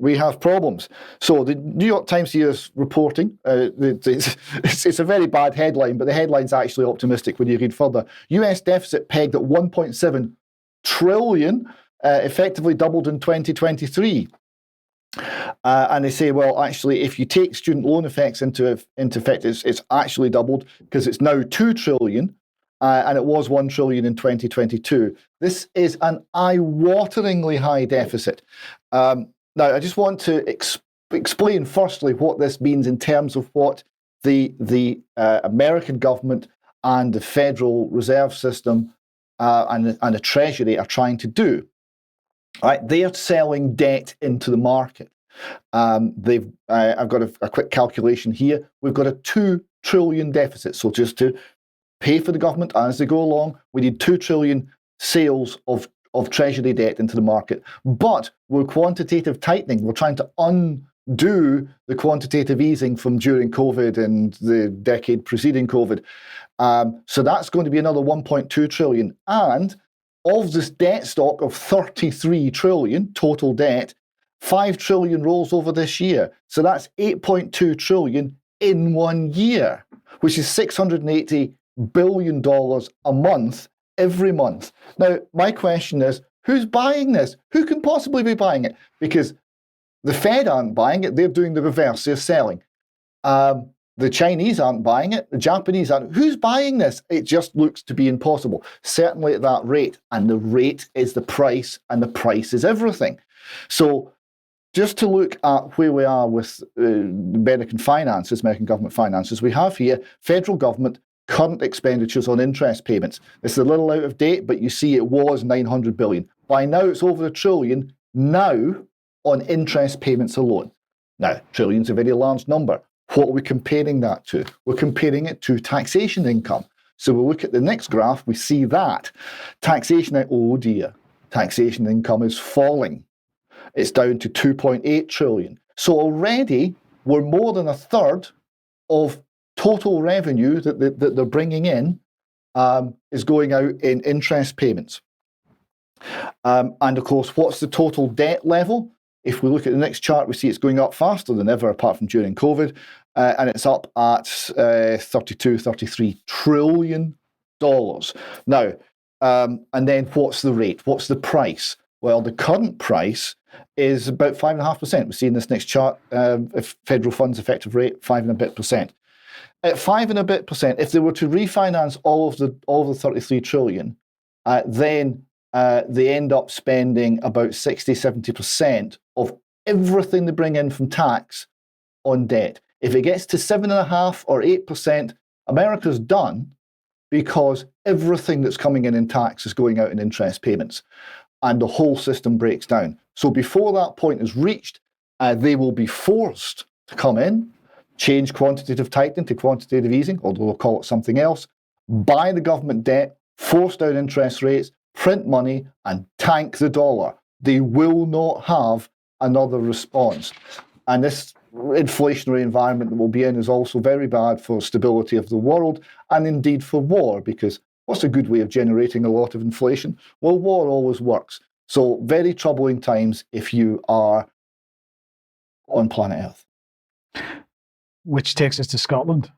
we have problems. So the New York Times here is reporting, it's a very bad headline, but the headline's actually optimistic when you read further. US deficit pegged at 1.7 trillion, effectively doubled in 2023. And they say, well, actually, if you take student loan effects into effect, it's actually doubled because it's now 2 trillion, and it was 1 trillion in 2022. This is an eye-wateringly high deficit. Now, I just want to explain firstly what this means in terms of what the American government and the Federal Reserve System and the Treasury are trying to do. Right, they are selling debt into the market. I've got a quick calculation here. We've got a 2 trillion deficit. So just to pay for the government as they go along, we need 2 trillion sales of Treasury debt into the market. But we're quantitative tightening. We're trying to undo the quantitative easing from during COVID and the decade preceding COVID. So that's going to be another 1.2 trillion. And of this debt stock of 33 trillion total debt, 5 trillion rolls over this year. So that's 8.2 trillion in 1 year, which is $680 billion a month, every month. Now, my question is, who's buying this? Who can possibly be buying it? Because the Fed aren't buying it. They're doing the reverse. They're selling. The Chinese aren't buying it. The Japanese aren't. Who's buying this? It just looks to be impossible, certainly at that rate. And the rate is the price, and the price is everything. So just to look at where we are with American finances, American government finances, we have here federal government current expenditures on interest payments. It's a little out of date, but you see it was 900 billion. By now it's over 1 trillion now on interest payments alone. Now, trillions a very large number. What are we comparing that to? We're comparing it to taxation income. So we look at the next graph, we see that. Taxation, oh dear, taxation income is falling. It's down to 2.8 trillion. So already we're more than a third of total revenue that they're bringing in is going out in interest payments. And of course, what's the total debt level? If we look at the next chart, we see it's going up faster than ever, apart from during COVID, and it's up at $33 trillion. Now, and then what's the rate? What's the price? Well, the current price is about 5.5%. We see in this next chart, if federal funds effective rate, 5 and a bit percent. At 5 and a bit percent, if they were to refinance all of the 33 trillion, then they end up spending about 60-70% of everything they bring in from tax on debt. If it gets to 7.5 or 8%, America's done, because everything that's coming in tax is going out in interest payments, and the whole system breaks down. So before that point is reached, they will be forced to come in, change quantitative tightening to quantitative easing, although they'll call it something else, buy the government debt, force down interest rates, print money, and tank the dollar. They will not have another response. And this inflationary environment that we'll be in is also very bad for stability of the world, and indeed for war, because what's a good way of generating a lot of inflation? Well, war always works. So very troubling times if you are on planet Earth. Which takes us to Scotland.